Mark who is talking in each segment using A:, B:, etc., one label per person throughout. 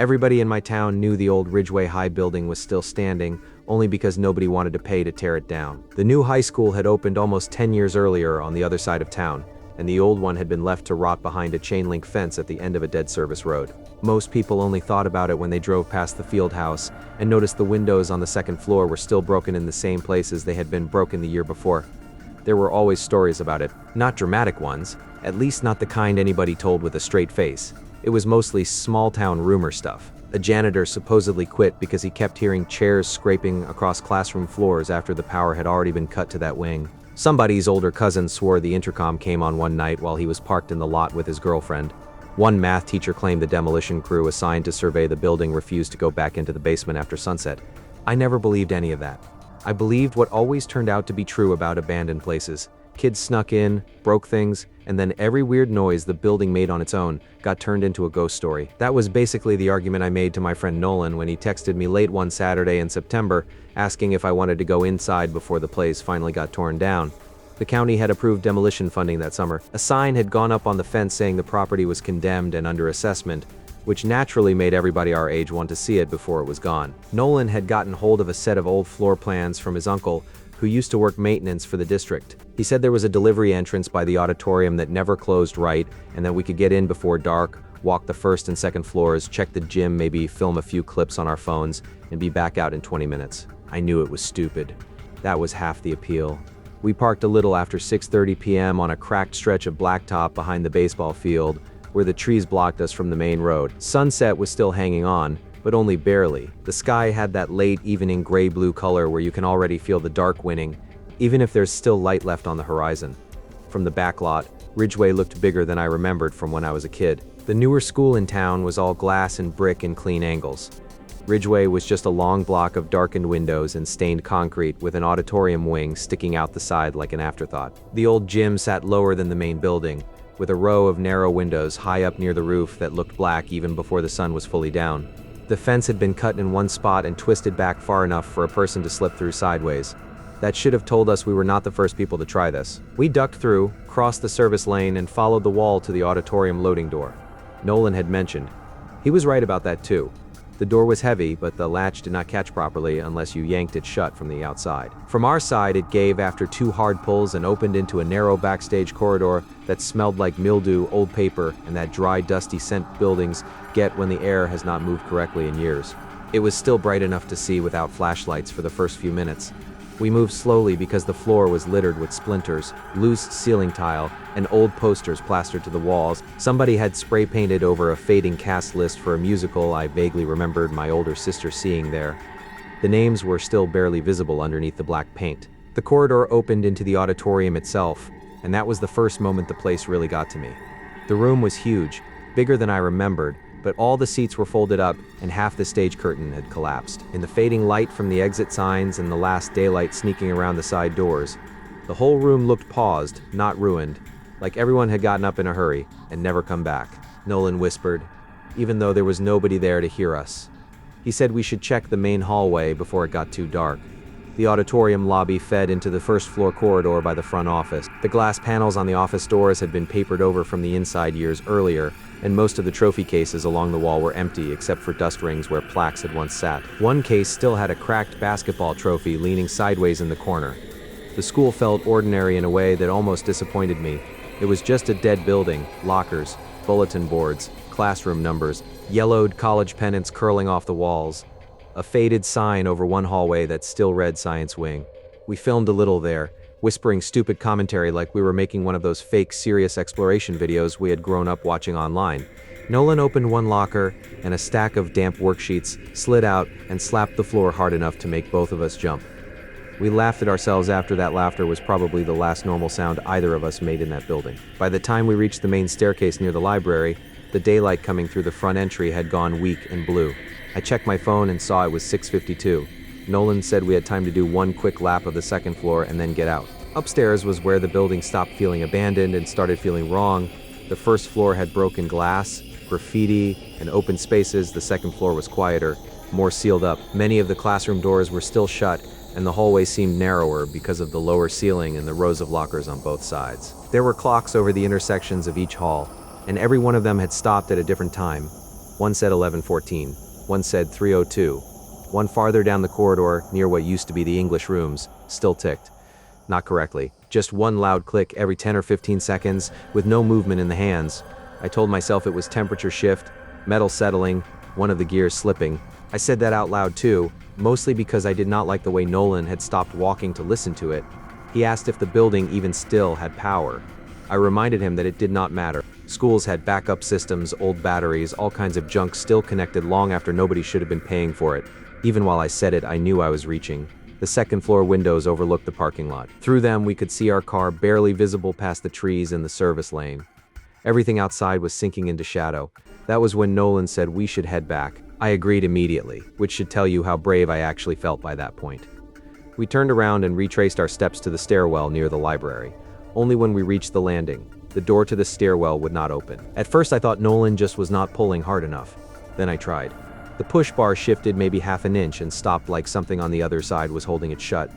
A: Everybody in my town knew the old Ridgeway High building was still standing, only because nobody wanted to pay to tear it down. The new high school had opened almost 10 years earlier on the other side of town, and the old one had been left to rot behind a chain-link fence at the end of a dead service road. Most people only thought about it when they drove past the field house and noticed the windows on the second floor were still broken in the same places they had been broken the year before. There were always stories about it, not dramatic ones, at least not the kind anybody told with a straight face. It was mostly small-town rumor stuff. A janitor supposedly quit because he kept hearing chairs scraping across classroom floors after the power had already been cut to that wing. Somebody's older cousin swore the intercom came on one night while he was parked in the lot with his girlfriend. One math teacher claimed the demolition crew assigned to survey the building refused to go back into the basement after sunset. I never believed any of that. I believed what always turned out to be true about abandoned places. Kids snuck in, broke things, and then every weird noise the building made on its own got turned into a ghost story. That was basically the argument I made to my friend Nolan when he texted me late one Saturday in September asking if I wanted to go inside before the place finally got torn down. The county had approved demolition funding that summer. A sign had gone up on the fence saying the property was condemned and under assessment, which naturally made everybody our age want to see it before it was gone. Nolan had gotten hold of a set of old floor plans from his uncle, who used to work maintenance for the district. He said there was a delivery entrance by the auditorium that never closed right, and that we could get in before dark, walk the first and second floors, check the gym, maybe film a few clips on our phones, and be back out in 20 minutes. I knew it was stupid. That was half the appeal. We parked a little after 6:30 p.m. on a cracked stretch of blacktop behind the baseball field, where the trees blocked us from the main road. Sunset was still hanging on, but only barely. The sky had that late evening gray-blue color where you can already feel the dark winning, even if there's still light left on the horizon. From the back lot, Ridgeway looked bigger than I remembered from when I was a kid. The newer school in town was all glass and brick and clean angles. Ridgeway was just a long block of darkened windows and stained concrete with an auditorium wing sticking out the side like an afterthought. The old gym sat lower than the main building, with a row of narrow windows high up near the roof that looked black even before the sun was fully down. The fence had been cut in one spot and twisted back far enough for a person to slip through sideways. That should have told us we were not the first people to try this. We ducked through, crossed the service lane, and followed the wall to the auditorium loading door. Nolan had mentioned. He was right about that too. The door was heavy, but the latch did not catch properly unless you yanked it shut from the outside. From our side, it gave after 2 hard pulls and opened into a narrow backstage corridor that smelled like mildew, old paper, and that dry, dusty scent buildings get when the air has not moved correctly in years. It was still bright enough to see without flashlights for the first few minutes. We moved slowly because the floor was littered with splinters, loose ceiling tile, and old posters plastered to the walls. Somebody had spray painted over a fading cast list for a musical I vaguely remembered my older sister seeing there. The names were still barely visible underneath the black paint. The corridor opened into the auditorium itself, and that was the first moment the place really got to me. The room was huge, bigger than I remembered, but all the seats were folded up and half the stage curtain had collapsed. In the fading light from the exit signs and the last daylight sneaking around the side doors, the whole room looked paused, not ruined, like everyone had gotten up in a hurry and never come back. Nolan whispered, even though there was nobody there to hear us. He said we should check the main hallway before it got too dark. The auditorium lobby fed into the first floor corridor by the front office. The glass panels on the office doors had been papered over from the inside years earlier, and most of the trophy cases along the wall were empty except for dust rings where plaques had once sat. One case still had a cracked basketball trophy leaning sideways in the corner. The school felt ordinary in a way that almost disappointed me. It was just a dead building, lockers, bulletin boards, classroom numbers, yellowed college pennants curling off the walls, a faded sign over one hallway that still read Science Wing. We filmed a little there, whispering stupid commentary like we were making one of those fake serious exploration videos we had grown up watching online. Nolan opened one locker, and a stack of damp worksheets slid out and slapped the floor hard enough to make both of us jump. We laughed at ourselves after that laughter was probably the last normal sound either of us made in that building. By the time we reached the main staircase near the library, the daylight coming through the front entry had gone weak and blue. I checked my phone and saw it was 6:52. Nolan said we had time to do one quick lap of the second floor and then get out. Upstairs was where the building stopped feeling abandoned and started feeling wrong. The first floor had broken glass, graffiti, and open spaces. The second floor was quieter, more sealed up. Many of the classroom doors were still shut, and the hallway seemed narrower because of the lower ceiling and the rows of lockers on both sides. There were clocks over the intersections of each hall, and every one of them had stopped at a different time. One said 1114. One said 302. One farther down the corridor, near what used to be the English rooms, still ticked. Not correctly. Just one loud click every 10 or 15 seconds, with no movement in the hands. I told myself it was temperature shift, metal settling, one of the gears slipping. I said that out loud too, mostly because I did not like the way Nolan had stopped walking to listen to it. He asked if the building even still had power. I reminded him that it did not matter. Schools had backup systems, old batteries, all kinds of junk still connected long after nobody should have been paying for it. Even while I said it, I knew I was reaching. The second-floor windows overlooked the parking lot. Through them, we could see our car barely visible past the trees in the service lane. Everything outside was sinking into shadow. That was when Nolan said we should head back. I agreed immediately, which should tell you how brave I actually felt by that point. We turned around and retraced our steps to the stairwell near the library. Only when we reached the landing, the door to the stairwell would not open. At first I thought Nolan just was not pulling hard enough. Then I tried. The push bar shifted maybe half an inch and stopped like something on the other side was holding it shut.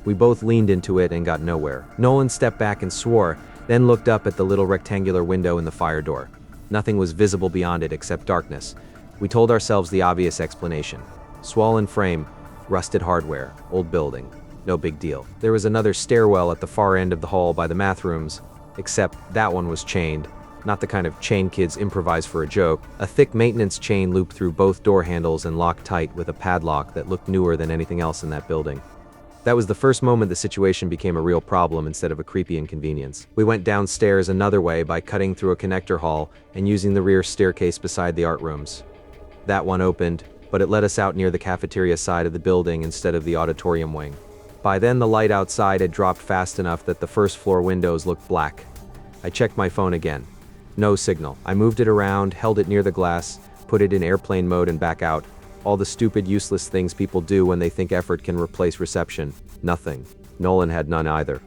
A: We both leaned into it and got nowhere. Nolan stepped back and swore, then looked up at the little rectangular window in the fire door. Nothing was visible beyond it except darkness. We told ourselves the obvious explanation. Swollen frame, rusted hardware, old building. No big deal. There was another stairwell at the far end of the hall by the math rooms, except that one was chained. Not the kind of chain kids improvise for a joke. A thick maintenance chain looped through both door handles and locked tight with a padlock that looked newer than anything else in that building. That was the first moment the situation became a real problem instead of a creepy inconvenience. We went downstairs another way by cutting through a connector hall and using the rear staircase beside the art rooms. That one opened, but it let us out near the cafeteria side of the building instead of the auditorium wing. By then the light outside had dropped fast enough that the first floor windows looked black. I checked my phone again. No signal. I moved it around, held it near the glass, put it in airplane mode and back out. All the stupid, useless things people do when they think effort can replace reception. Nothing. Nolan had none either.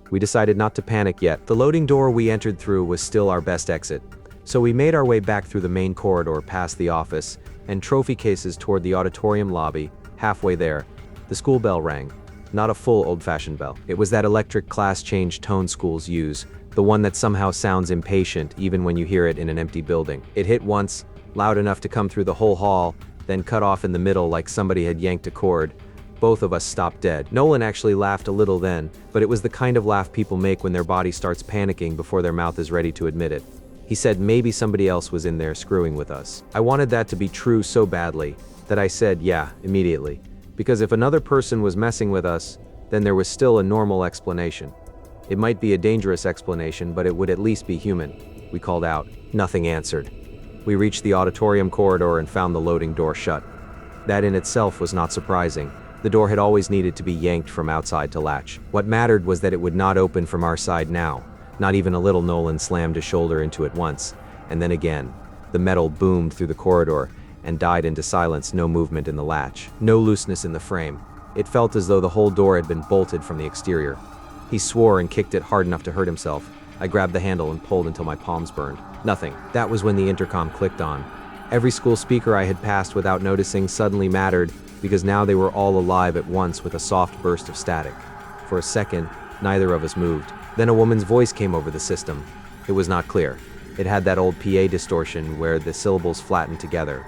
A: We decided not to panic yet. The loading door we entered through was still our best exit. So we made our way back through the main corridor past the office and trophy cases toward the auditorium lobby. Halfway there, the school bell rang. Not a full old-fashioned bell. It was that electric class change tone schools use. The one that somehow sounds impatient even when you hear it in an empty building. It hit once, loud enough to come through the whole hall, then cut off in the middle like somebody had yanked a cord. Both of us stopped dead. Nolan actually laughed a little then, but it was the kind of laugh people make when their body starts panicking before their mouth is ready to admit it. He said maybe somebody else was in there screwing with us. I wanted that to be true so badly that I said yeah immediately, because if another person was messing with us, then there was still a normal explanation. It might be a dangerous explanation, but it would at least be human. We called out. Nothing answered. We reached the auditorium corridor and found the loading door shut. That in itself was not surprising. The door had always needed to be yanked from outside to latch. What mattered was that it would not open from our side now. Not even a little. Nolan slammed his shoulder into it once, and then again. The metal boomed through the corridor and died into silence. No movement in the latch. No looseness in the frame. It felt as though the whole door had been bolted from the exterior. He swore and kicked it hard enough to hurt himself. I grabbed the handle and pulled until my palms burned. Nothing. That was when the intercom clicked on. Every school speaker I had passed without noticing suddenly mattered, because now they were all alive at once with a soft burst of static. For a second, neither of us moved. Then a woman's voice came over the system. It was not clear. It had that old PA distortion where the syllables flattened together.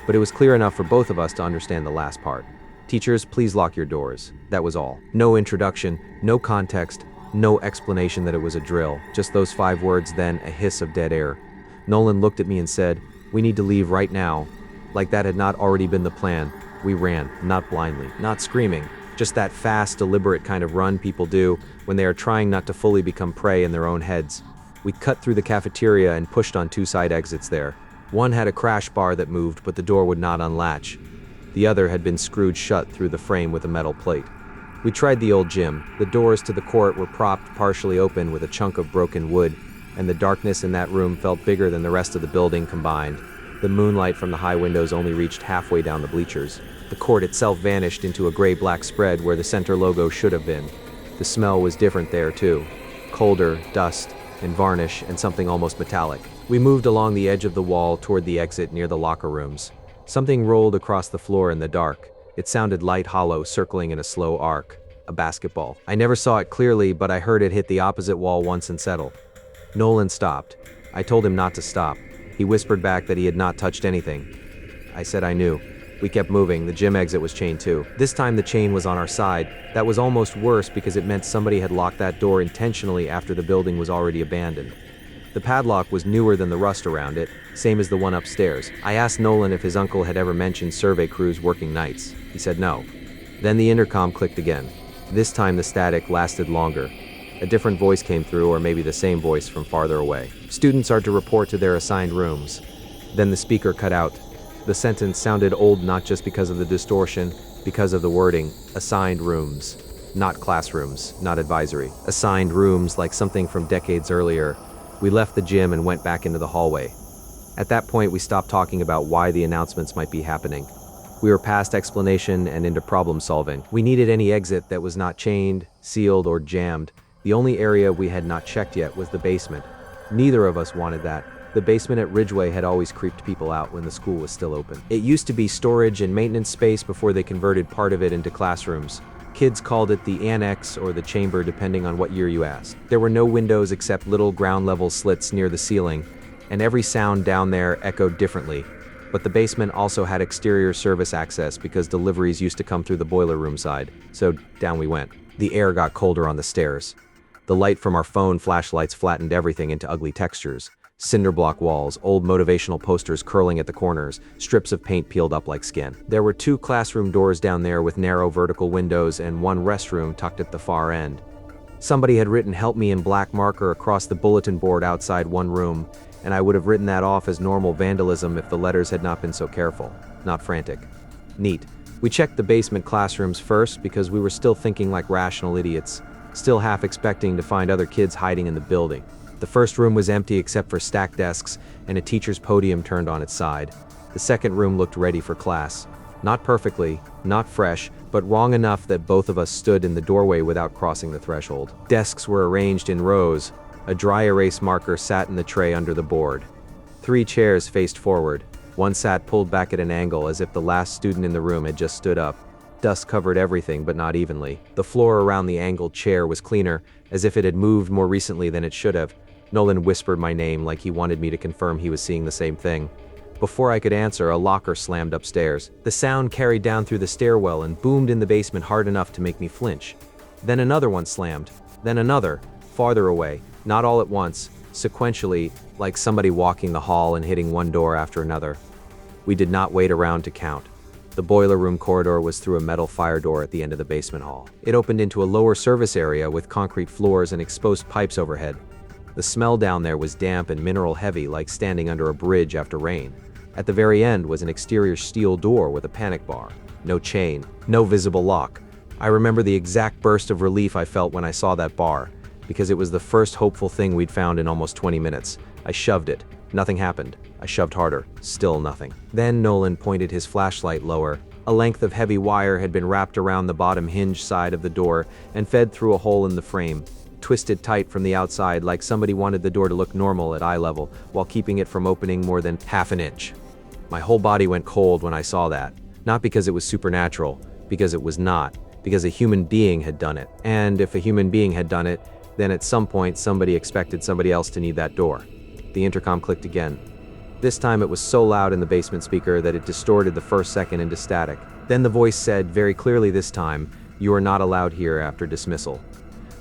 A: But it was clear enough for both of us to understand the last part. Teachers, please lock your doors. That was all. No introduction, no context, no explanation that it was a drill. Just those 5 words, then a hiss of dead air. Nolan looked at me and said, "We need to leave right now." Like that had not already been the plan. We ran, not blindly, not screaming, just that fast, deliberate kind of run people do when they are trying not to fully become prey in their own heads. We cut through the cafeteria and pushed on 2 side exits there. One had a crash bar that moved, but the door would not unlatch. The other had been screwed shut through the frame with a metal plate. We tried the old gym. The doors to the court were propped partially open with a chunk of broken wood, and the darkness in that room felt bigger than the rest of the building combined. The moonlight from the high windows only reached halfway down the bleachers. The court itself vanished into a gray-black spread where the center logo should have been. The smell was different there too. Colder, dust, and varnish, and something almost metallic. We moved along the edge of the wall toward the exit near the locker rooms. Something rolled across the floor in the dark. It sounded light, hollow, circling in a slow arc. A basketball. I never saw it clearly, but I heard it hit the opposite wall once and settle. Nolan stopped. I told him not to stop. He whispered back that he had not touched anything. I said I knew. We kept moving. The gym exit was chained too. This time the chain was on our side. That was almost worse because it meant somebody had locked that door intentionally after the building was already abandoned. The padlock was newer than the rust around it, same as the one upstairs. I asked Nolan if his uncle had ever mentioned survey crews working nights. He said no. Then the intercom clicked again. This time the static lasted longer. A different voice came through, or maybe the same voice from farther away. Students are to report to their assigned rooms. Then the speaker cut out. The sentence sounded old not just because of the distortion, because of the wording. Assigned rooms. Not classrooms, not advisory. Assigned rooms, like something from decades earlier. We left the gym and went back into the hallway. At that point, we stopped talking about why the announcements might be happening. We were past explanation and into problem solving. We needed any exit that was not chained, sealed, or jammed. The only area we had not checked yet was the basement. Neither of us wanted that. The basement at Ridgeway had always creeped people out when the school was still open. It used to be storage and maintenance space before they converted part of it into classrooms. Kids called it the annex or the chamber depending on what year you asked. There were no windows except little ground-level slits near the ceiling, and every sound down there echoed differently. But the basement also had exterior service access because deliveries used to come through the boiler room side, so down we went. The air got colder on the stairs. The light from our phone flashlights flattened everything into ugly textures. Cinder block walls, old motivational posters curling at the corners, strips of paint peeled up like skin. There were 2 classroom doors down there with narrow vertical windows and 1 restroom tucked at the far end. Somebody had written "Help Me" in black marker across the bulletin board outside one room, and I would have written that off as normal vandalism if the letters had not been so careful, not frantic. Neat. We checked the basement classrooms first because we were still thinking like rational idiots, still half expecting to find other kids hiding in the building. The first room was empty except for stacked desks and a teacher's podium turned on its side. The second room looked ready for class. Not perfectly, not fresh, but wrong enough that both of us stood in the doorway without crossing the threshold. Desks were arranged in rows. A dry erase marker sat in the tray under the board. 3 chairs faced forward. One sat pulled back at an angle as if the last student in the room had just stood up. Dust covered everything, but not evenly. The floor around the angled chair was cleaner, as if it had moved more recently than it should have. Nolan whispered my name like he wanted me to confirm he was seeing the same thing. Before I could answer, a locker slammed upstairs. The sound carried down through the stairwell and boomed in the basement hard enough to make me flinch. Then another one slammed. Then another, farther away, not all at once, sequentially, like somebody walking the hall and hitting one door after another. We did not wait around to count. The boiler room corridor was through a metal fire door at the end of the basement hall. It opened into a lower service area with concrete floors and exposed pipes overhead. The smell down there was damp and mineral heavy, like standing under a bridge after rain. At the very end was an exterior steel door with a panic bar. No chain, no visible lock. I remember the exact burst of relief I felt when I saw that bar, because it was the first hopeful thing we'd found in almost 20 minutes. I shoved it. Nothing happened. I shoved harder. Still nothing. Then Nolan pointed his flashlight lower. A length of heavy wire had been wrapped around the bottom hinge side of the door and fed through a hole in the frame, twisted tight from the outside like somebody wanted the door to look normal at eye level while keeping it from opening more than half an inch. My whole body went cold when I saw that. Not because it was supernatural, because it was not, because a human being had done it. And if a human being had done it, then at some point somebody expected somebody else to need that door. The intercom clicked again. This time it was so loud in the basement speaker that it distorted the first second into static. Then the voice said very clearly this time, "You are not allowed here after dismissal."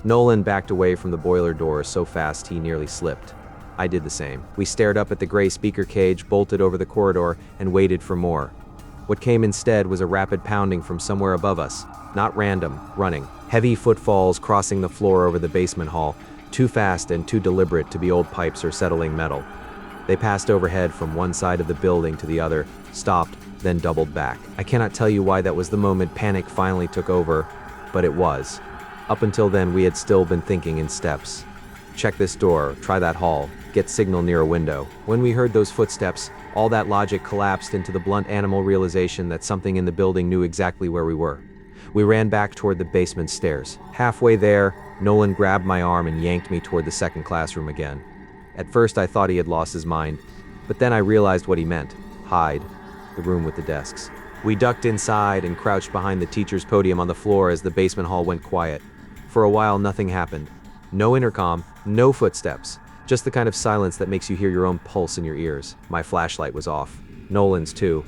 A: Nolan backed away from the boiler door so fast he nearly slipped. I did the same. We stared up at the gray speaker cage bolted over the corridor and waited for more. What came instead was a rapid pounding from somewhere above us. Not random, running. Heavy footfalls crossing the floor over the basement hall, too fast and too deliberate to be old pipes or settling metal. They passed overhead from one side of the building to the other, stopped, then doubled back. I cannot tell you why that was the moment panic finally took over, but it was. Up until then, we had still been thinking in steps. Check this door, try that hall, get signal near a window. When we heard those footsteps, all that logic collapsed into the blunt animal realization that something in the building knew exactly where we were. We ran back toward the basement stairs. Halfway there, Nolan grabbed my arm and yanked me toward the second classroom again. At first, I thought he had lost his mind, but then I realized what he meant. Hide. The room with the desks. We ducked inside and crouched behind the teacher's podium on the floor as the basement hall went quiet. For a while, nothing happened. No intercom, no footsteps. Just the kind of silence that makes you hear your own pulse in your ears. My flashlight was off. Nolan's too.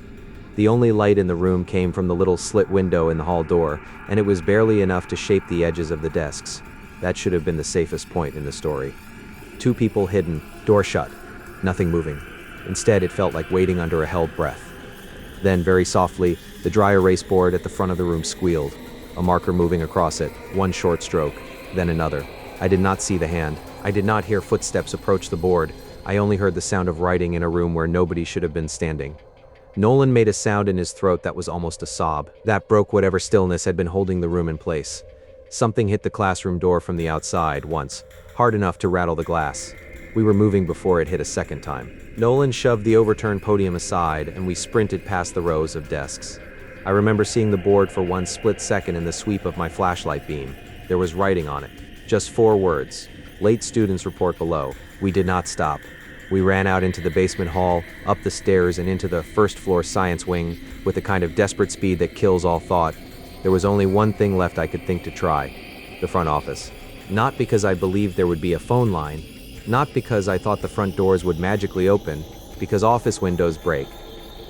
A: The only light in the room came from the little slit window in the hall door, and it was barely enough to shape the edges of the desks. That should have been the safest point in the story. 2 people hidden, door shut, nothing moving. Instead, it felt like waiting under a held breath. Then, very softly, the dry erase board at the front of the room squealed, a marker moving across it, one short stroke, then another. I did not see the hand. I did not hear footsteps approach the board. I only heard the sound of writing in a room where nobody should have been standing. Nolan made a sound in his throat that was almost a sob. That broke whatever stillness had been holding the room in place. Something hit the classroom door from the outside once, hard enough to rattle the glass. We were moving before it hit a second time. Nolan shoved the overturned podium aside, and we sprinted past the rows of desks. I remember seeing the board for one split second in the sweep of my flashlight beam. There was writing on it. Just 4 words. Late students report below. We did not stop. We ran out into the basement hall, up the stairs, and into the first-floor science wing with the kind of desperate speed that kills all thought. There was only one thing left I could think to try: the front office. Not because I believed there would be a phone line, not because I thought the front doors would magically open, because office windows break.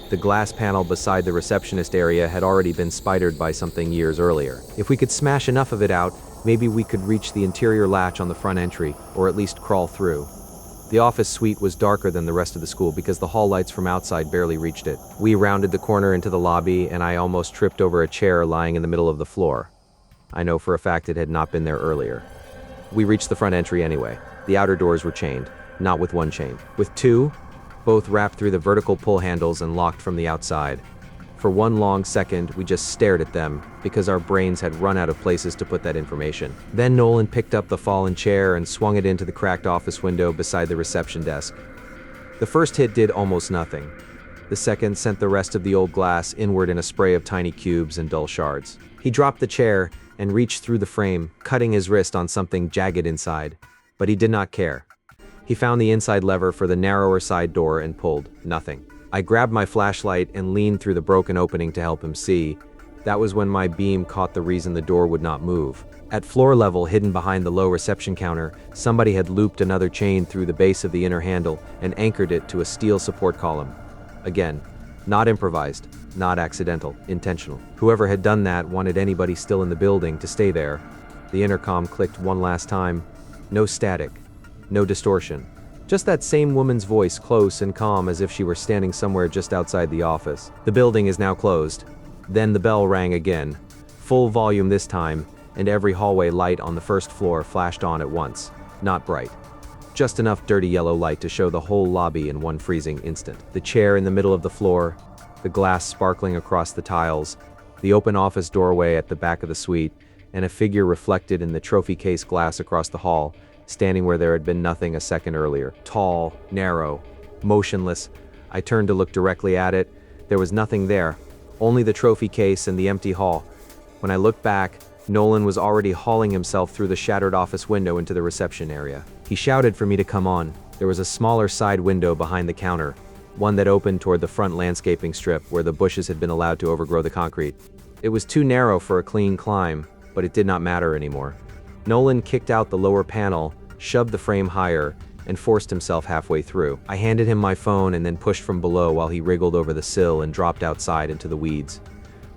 A: The glass panel beside the receptionist area had already been spidered by something years earlier. If we could smash enough of it out, maybe we could reach the interior latch on the front entry, or at least crawl through. The office suite was darker than the rest of the school because the hall lights from outside barely reached it. We rounded the corner into the lobby, and I almost tripped over a chair lying in the middle of the floor. I know for a fact it had not been there earlier. We reached the front entry anyway. The outer doors were chained, not with one chain, with 2, both wrapped through the vertical pull handles and locked from the outside. For one long second, we just stared at them because our brains had run out of places to put that information. Then Nolan picked up the fallen chair and swung it into the cracked office window beside the reception desk. The first hit did almost nothing. The second sent the rest of the old glass inward in a spray of tiny cubes and dull shards. He dropped the chair and reached through the frame, cutting his wrist on something jagged inside. But he did not care. He found the inside lever for the narrower side door and pulled. Nothing. I grabbed my flashlight and leaned through the broken opening to help him see. That was when my beam caught the reason the door would not move. At floor level, hidden behind the low reception counter, somebody had looped another chain through the base of the inner handle and anchored it to a steel support column. Again, not improvised, not accidental, intentional. Whoever had done that wanted anybody still in the building to stay there. The intercom clicked one last time. No static, no distortion. Just that same woman's voice, close and calm as if she were standing somewhere just outside the office. The building is now closed. Then the bell rang again, full volume this time, and every hallway light on the first floor flashed on at once. Not bright. Just enough dirty yellow light to show the whole lobby in one freezing instant. The chair in the middle of the floor, the glass sparkling across the tiles, the open office doorway at the back of the suite, and a figure reflected in the trophy case glass across the hall, standing where there had been nothing a second earlier. Tall, narrow, motionless. I turned to look directly at it. There was nothing there, only the trophy case and the empty hall. When I looked back, Nolan was already hauling himself through the shattered office window into the reception area. He shouted for me to come on. There was a smaller side window behind the counter, one that opened toward the front landscaping strip where the bushes had been allowed to overgrow the concrete. It was too narrow for a clean climb, but it did not matter anymore. Nolan kicked out the lower panel, shoved the frame higher, and forced himself halfway through. I handed him my phone and then pushed from below while he wriggled over the sill and dropped outside into the weeds.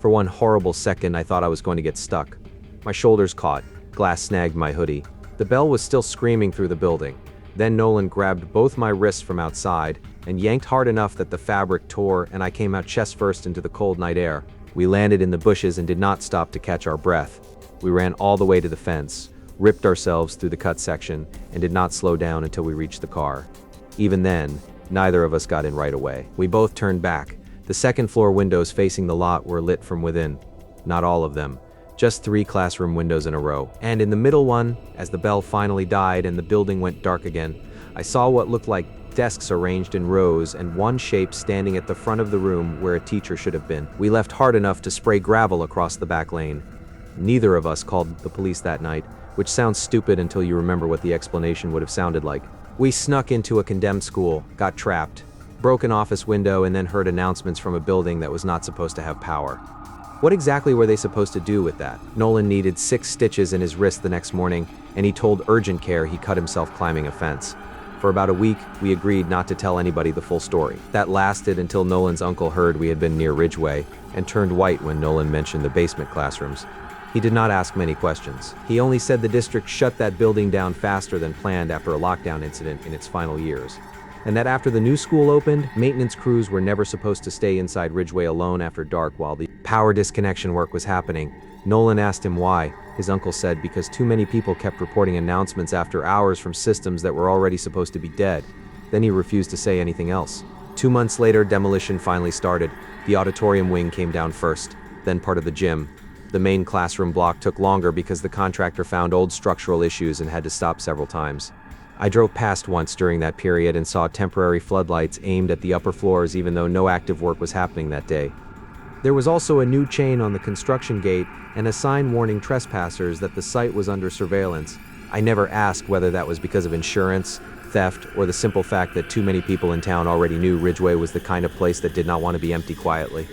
A: For one horrible second, I thought I was going to get stuck. My shoulders caught, glass snagged my hoodie. The bell was still screaming through the building. Then Nolan grabbed both my wrists from outside and yanked hard enough that the fabric tore and I came out chest first into the cold night air. We landed in the bushes and did not stop to catch our breath. We ran all the way to the fence, ripped ourselves through the cut section, and did not slow down until we reached the car. Even then, neither of us got in right away. We both turned back. The second floor windows facing the lot were lit from within. Not all of them, just 3 classroom windows in a row. And in the middle one, as the bell finally died and the building went dark again, I saw what looked like desks arranged in rows and one shape standing at the front of the room where a teacher should have been. We left hard enough to spray gravel across the back lane. Neither of us called the police that night, which sounds stupid until you remember what the explanation would have sounded like. We snuck into a condemned school, got trapped, broke an office window, and then heard announcements from a building that was not supposed to have power. What exactly were they supposed to do with that? Nolan needed 6 stitches in his wrist the next morning, and he told urgent care he cut himself climbing a fence. For about a week, we agreed not to tell anybody the full story. That lasted until Nolan's uncle heard we had been near Ridgeway and turned white when Nolan mentioned the basement classrooms. He did not ask many questions. He only said the district shut that building down faster than planned after a lockdown incident in its final years. And that after the new school opened, maintenance crews were never supposed to stay inside Ridgeway alone after dark while the power disconnection work was happening. Nolan asked him why. His uncle said because too many people kept reporting announcements after hours from systems that were already supposed to be dead. Then he refused to say anything else. 2 months later, demolition finally started. The auditorium wing came down first, then part of the gym. The main classroom block took longer because the contractor found old structural issues and had to stop several times. I drove past once during that period and saw temporary floodlights aimed at the upper floors even though no active work was happening that day. There was also a new chain on the construction gate and a sign warning trespassers that the site was under surveillance. I never asked whether that was because of insurance, theft, or the simple fact that too many people in town already knew Ridgeway was the kind of place that did not want to be empty quietly.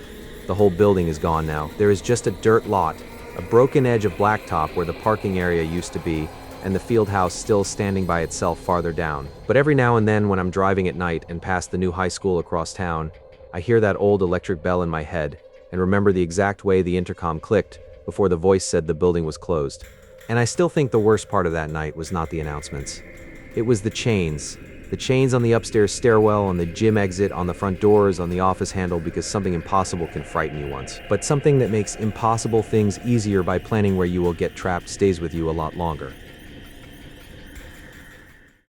A: The whole building is gone now. There is just a dirt lot, a broken edge of blacktop where the parking area used to be, and the field house still standing by itself farther down. But every now and then when I'm driving at night and past the new high school across town, I hear that old electric bell in my head and remember the exact way the intercom clicked before the voice said the building was closed. And I still think the worst part of that night was not the announcements. It was the chains. The chains on the upstairs stairwell, on the gym exit, on the front doors, on the office handle, because something impossible can frighten you once. But something that makes impossible things easier by planning where you will get trapped stays with you a lot longer.